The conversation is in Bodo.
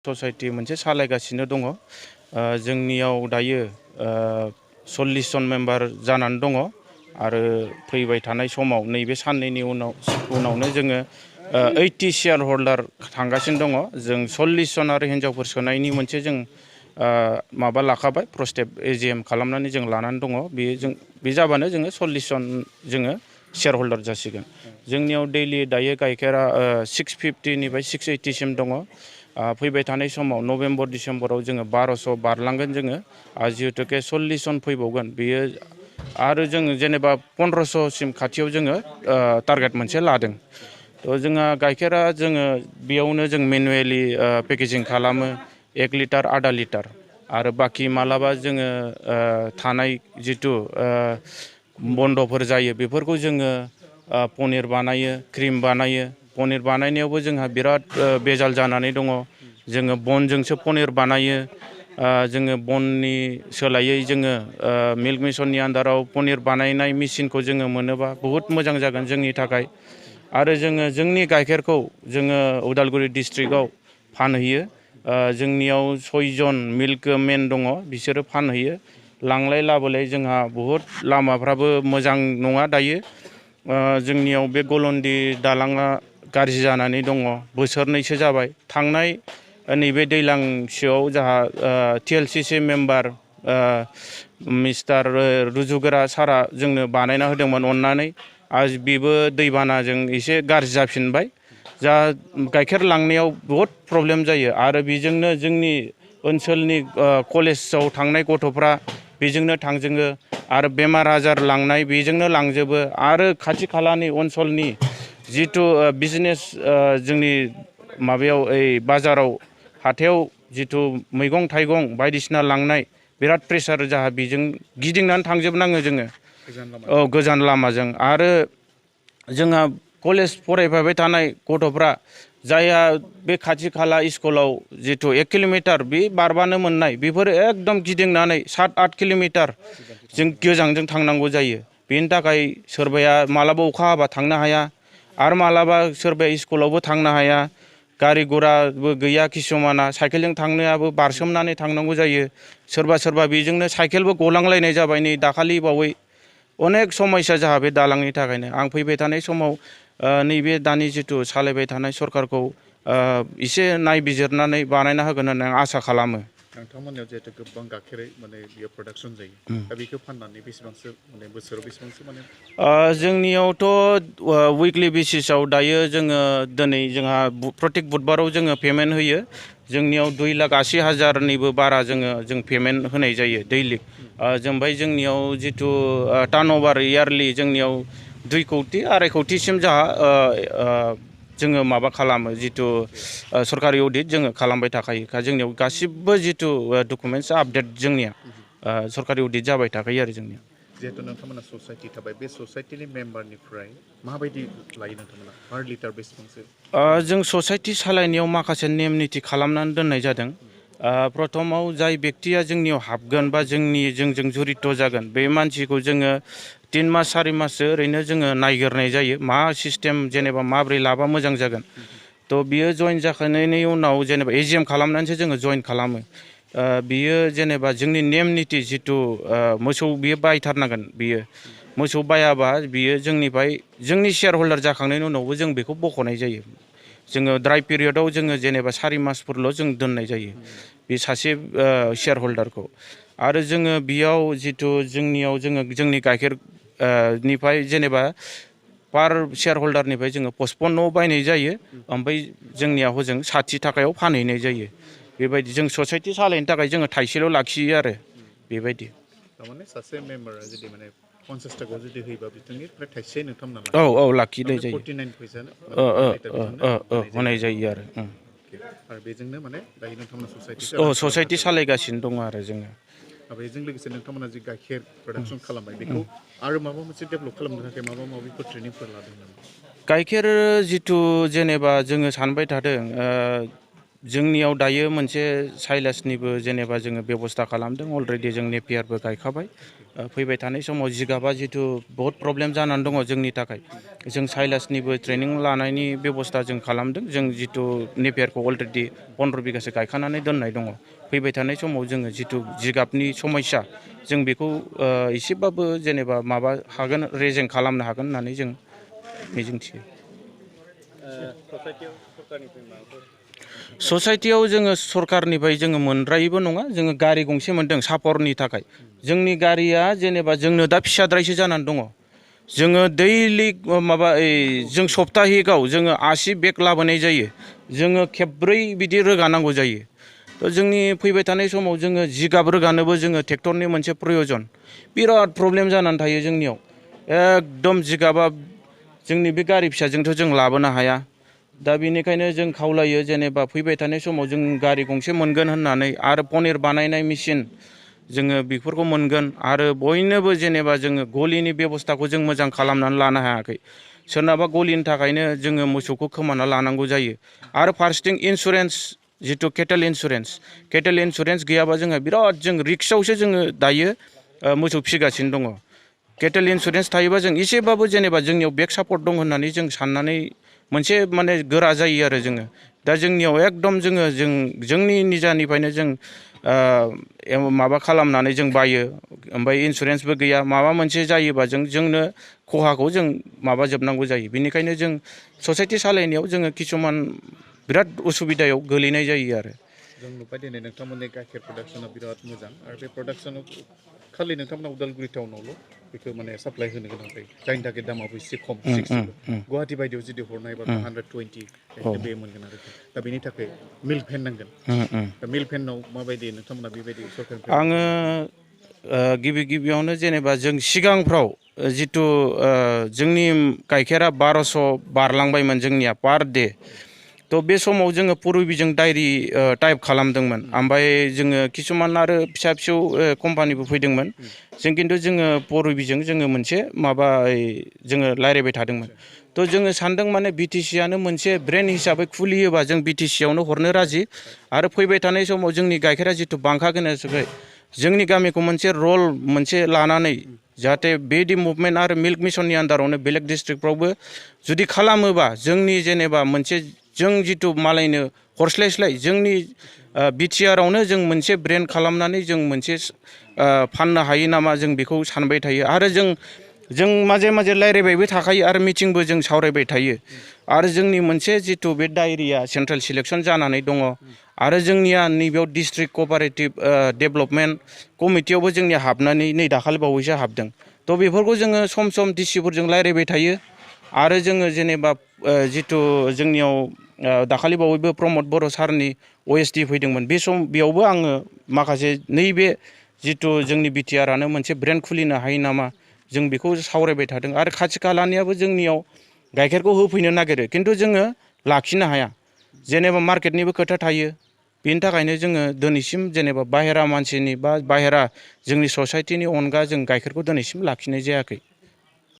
ससाइटि मोनसे सालायगासिनो दङ जोंनियाव दायो 40 जन मेम्बार जानानै दङ आरो फैबाय थानाय समाव नैबे साननैनि उनावनो जोङो 80 शेयार हल्डार थांगासिनो दङ जों 40 जन आरो हिनजावफोर सोनायनि मोनसे जों माबा लाखाबाय प्रस्टेप एजिएम खालामनानै जों लानानै दङ बे जाबानो जोङो 40 जन जोङो शेयार हल्डार जासिगोन जोंनियाव दैलि दायो गाइखेरा 650 निफ्राय 680 सिम दङ फैबाय थानाय समाव नभेम्बर डिसेम्बराव जोङो 1200 बारलांगोन जोङो जिहेतुके 40 जन फैबावगोन बेयो आरो जों जेनेबा 1500 सिम खाथियाव जोङो टारगेट मोनसे लादों थ' जोंहा गाइखेरा जोङो बेयावनो जों मेनुवेलि पेकेजिं खालामो 1 लिटार आधा लिटार आरो बाखि मालाबा जोङो थानाय जितु बन्दफोर जायो बेफोरखौ जोङो पनिर बानायो क्रिम बानायो पनिर बानायनायावबो जोंहा बिराद बेजाल जानानै दङ जोङो बनजोंसो पनिर बानायो जोङो बननि सोलायै जोङो मिल्क मिशननि आन्दाराव पनिर बानायनाय मेसिनखौ जोङो मोनोबा बहुत मोजां जागोन जोंनि थाखाय आरो जोङो जोंनि गाइखेरखौ जोङो उदालगुरि डिस्ट्रिक्टआव फानहैयो जोंनियाव 6 जन मिल्क मेन दङ बिसोरो फानहैयो लांलाय लाबोलाय जोंहा बहुत लामाफ्राबो मोजां नङा दायो जोंनियाव बे गलन्दि दालाङा गाज्रि जानानै दङ बोसोरनैसो जाबाय थांनाय नैबे दैलांसोआव जोंहा TCLCC मेम्बार मिस्टार रुजुगोरा सारा जोंनो बानायना होदोंमोन अननानै आरो बेबो दैबानाजों एसे गाज्रि जाफिनबाय जा गाइखेर लांनायाव बहुत प्रब्लेम जायो आरो बेजोंनो जोंनि ओनसोलनि कलेजाव थांनाय गथ'फ्रा बेजोंनो थांजोङो आरो बेमार आजार लांनाय बेजोंनो लांजोबो आरो खाथि खालानि ओनसोलनि जितु बिजनेस जोंनि माबायाव बाजाराव हाथायाव जितु मैगं थाइगं बायदिसिना लांनाय बिराद प्रेसार जाहा बेजों गिदिंनानै थांजोबनाङो जोङो गोजान लामाजों आरो जोंहा कलेज फरायफाबाय थानाय गथ'फ्रा जायहा बे खाथि खाला स्कुलाव जितु 1 किल'मिटार बे बारबानो मोननाय बेफोर एकदम गिदिंनानै 7-8 किल'मिटार जों गोजानजों थांनांगौ जायो बेनि थाखाय सोरबाया मालाबा अखा हाबा थांनो हाया आरो मालाबा सोरबाया स्कुलावबो थांनो हाया गारि घराबो गैया किसुमाना साइकेलजों थांनोयाबो बारसोमनानै थांनांगौ जायो सोरबा बेजोंनो साइकेलबो गलांलायनाय जाबाय नै दाखालि बावै अनेक समस्या जाहा बे दालांनि थाखायनो आं फैबाय थानाय समाव नैबे दानि जितु सालायबाय थानाय सरकारखौ एसे नायबिजिरनानै बानायना होगोन होननानै आं आसा खालामो नोंथांमोननियाव जिहेतु गोबां गाइखेर माने बियो प्रडाक्शन जायो दा बेखौ फाननानै बेसेबांसो माने बोसोराव बेसेबांसो माने जोंनियावथ' उइकलि बेसिसाव दायो जोङो दिनै जोंहा प्रत्येक बुधबाराव जोङो पेमेन्ट होयो जोंनियाव 2,80,000निबो बारा जों पेमेन्ट होनाय जायो दैलि जोंबाय जोंनियाव जितु टार्नअभार इयारलि जोंनियाव 2 कौटि 2.5 कौटिसिम जाहा जोङो माबा खालामो जितु सरकारि अडिट जोङो खालामबाय थाखायो जोंनियाव गासिबो जितु डकुमेन्टस आपडेट जोंनिया सरकारि अडिट जाबाय थाखायो आरो जोंनिया जिहेतु नोंथांमोना ससाइटि थाबाय बे ससाइटिनि मेम्बारनिफ्राय माबायदि लायो नोंथांमोना पार लिटार बेसेबांसो जों ससाइटि सालायनायाव माखासे नेम निथि खालामनानै दोननाय जादों प्रथमाव जाय बेक्तिया जोंनियाव हाबगोन बा जोंजों जुरित जागोन बे मानसिखौ जोङो 3 मास 4 माससो ओरैनो जोङो नायग्रोनाय जायो मा सिस्टेम जेनेबा माब्रै लाबा मोजां जागोन थ' बियो जइन जाखांनायनि उनाव जेनेबा एजिएम खालामनानैसो जोङो जइन खालामो बियो जेनेबा जोंनि नेम निथि जितु मोसौ बियो बायथारनांगोन बियो मोसौ बायाबा बियो जोंनिफ्राय जोंनि शेयार हल्डार जाखांनायनि उनावबो जों बेखौ बख'नाय जायो जोङो ड्राइ पिरियडआव जोङो जेनेबा 4 मासफोरल' जों दोननाय जायो बे सासे शेयार हल्डारखौ आरो जोङो बेयाव जितु जोंनियाव जोंनि गाइखेर निफ्राय जेनेबा पार शेयार हल्डारनिफ्राय जोङो 55 बायनाय जायो ओमफ्राय जोंनिया हजों 60 थाखायाव फानहैनाय जायो बेबायदि जों ससाइटि सालायनो थाखाय जोङो थाइसेल' लाखियो आरो बेबायदि थारमाने सासे मेम्बारा जुदि माने 50 थाखा जुदि होयोबा बिथांनिफ्राय थाइसे नोंथांमोना औ लाखिनाय जायो 49 फैसा होनाय जायो आरो बेजोंनो माने दायो नोंथांमोना ससाइटि सालायगासिनो दङ आरो जोङो बेजों लोगोसे नोंथांमोना जि गाइखेर प्रडाक्शन खालामबाय बेखौ आरो माबा मोनसे डेभेलप खालामनो थाखाय माबाफोर ट्रेनिंफोर लादों नामा गाइखेर जितु जेनेबा जोङो सानबाय थादों जोंनियाव दायो मोनसे साइलासनिबो जेनेबा जोङो बेबस्था खालामदों अलरेडि जों नेपियारबो गायखाबाय फैबाय थानाय समाव जिगाबा जिथु बहुत प्रब्लेम जानानै दङ जोंनि थाखाय जों साइलासनिबो ट्रेनिं लानायनि बेबस्था जों खालामदों जों जिथु नेपियारखौ अलरेडि 15 बिगासो गायखानानै दोननाय दङ फैबाय थानाय समाव जोङो जिथु जिगाबनि समस्या जों बेखौ एसेबाबो जेनेबा माबा हागोन रेजें खालामनो हागोन होननानै जों मिजिंथियो ससाइटियाव जोङो सरकारनिफ्राय जोङो मोनद्रायैबो नङा जोङो गारि गंसे मोनदों सापर्टनि थाखाय जोंनि गारिया जेनेबा जोंनो दा फिसाद्रायसो जानानै दङ जोङो दैलि माबा जों सप्ताहिकआव जोङो 80 बेग लाबोनाय जायो जोङो खेबब्रै बिदि रोगानांगौ जायो थ' जोंनि फैबाय थानाय समाव जोङो जिगाब रोगानोबो जोङो ट्रेक्टरनि मोनसे प्रयजन बिराद प्रब्लेम जानानै थायो जोंनियाव एकदम जिगाबा जोंनि बे गारि फिसाजोंथ' जों लाबोनो हाया दा बेनिखायनो जों खावलायो जेनेबा फैबाय थानाय समाव जों गारि गंसे मोनगोन होननानै आरो पनिर बानायनाय मेसिन जोङो बेफोरखौ मोनगोन आरो बयनोबो जेनेबा जोङो गलिनि बेबस्थाखौ जों मोजां खालामनानै लानो हायाखै सोरनाबा गलिनि थाखायनो जोङो मोसौखौ खोमाना लानांगौ जायो आरो फारसेथिं इन्सुरेन्स जिथु केटेल इन्सुरेन्स गैयाबा जोङो बिराद जों रिक्सआवसो जोङो दायो मोसौ फिसिगासिनो दङ केटेल इन्सुरेन्स थायोबा जों एसेबाबो जेनेबा जोंनियाव बेक सापर्ट दं होननानै जों साननानै मोनसे माने गोरा जायो आरो जोङो दा जोंनियाव एकदम जोंनि निजानिफ्रायनो जों माबा खालामनानै जों बायो ओमफ्राय इन्सुरेन्सबो गैया माबा मोनसे जायोबा जोंनो खहाखौ जों माबाजोबनांगौ जायो बेनिखायनो जों ससाइटि सालायनायाव जोङो किसुमान बिराद उसुबिदायाव गोलैनाय जायो आरो जों नुबाय दिनै नोंथांमोननि गाइखेर प्रडाक्सना बिराद मोजां आरो बे प्रडाक्सनाव खालि नोंथांमोना उदालगुरि टाउनावल' बेखौ माने साप्लाय होनो गोनां जायो जायनि थाखाय दामाबो एसे खम 60 गुवाहाटि बायदियाव जुदि हरनायबा 120 बे मोनगोन आरो दा बेनि थाखाय मिल्क भेन नांगोन दा मिल्क भेनाव माबायदि नोंथांमोना बेबायदि सरकारनिफ्राय आङो गिबियावनो जेनेबा जों सिगांफ्राव जिथु जोंनि गाइखेरा 1200 बारलांबायमोन जोंनिया पार डे थ' बे समाव जोङो पुरबिजों डायरि टाइप खालामदोंमोन ओमफ्राय जोङो किसुमान आरो फिसा फिसौ कम्पानिबो फैदोंमोन जों खिन्थु जोङो पुरबिजों जोङो मोनसे माबा जोङो रायज्लायबाय थादोंमोन थ' जोङो सानदों माने बिटिसिआनो मोनसे ब्रेन्ड हिसाबै खुलियोबा जों बिटिसिआवनो हरनो राजि आरो फैबाय थानाय समाव जोंनि गाइखेरा जिथु बांखागोन जोंनि गामिखौ मोनसे रल मोनसे लानानै जाहाथे बेदि मुभमेन्ट आरो मिल्क मिशननि आन्दारावनो बेलेग डिस्ट्रिक्टफ्रावबो जुदि खालामोबा जोंनि जेनेबा मोनसे जों जिथु मालायनो हरस्लायस्लाय जोंनि बिटिआरावनो जों मोनसे ब्रेन्ड खालामनानै जों मोनसे फाननो हायो नामा जों बेखौ सानबाय थायो आरो जों माजे माजे रायज्लायबायबो थाखायो आरो मिटिंबो जों सावरायबाय थायो आरो जोंनि मोनसे जिथु बे डायरिया सेन्ट्रेल सिलेक्सन जानानै दङ आरो जोंनिया नैबेयाव डिस्ट्रिक्ट कपारेटिभ डेभेलपमेन्ट कमिटियावबो जोंनिया हाबनानै नै दाखालि बावैसो हाबदों थ' बेफोरखौ जोङो सम डिसिफोरजों रायज्लायबाय थायो आरो जोङो जेनेबा जिथु जोंनियाव दाखालि बावैबो प्रमद बर' सारनि OSD फैदोंमोन बेयावबो आङो माखासे नैबे जिथु जोंनि बिटिआरानो मोनसे ब्रेन्ड खुलिनो हायो नामा जों बेखौ सावरायबाय थादों आरो खाथि खालानियाबो जोंनियाव गाइखेरखौ होफैनो नागिरो खिन्थु जोङो लाखिनो हाया जेनेबा मार्केटनिबो खोथा थायो बेनि थाखायनो जोङो दिनैसिम जेनेबा बाहेरा मानसिनि बा बाहेरा जोंनि ससाइटिनि अनगा जों गाइखेरखौ दिनैसिम लाखिनाय जायाखै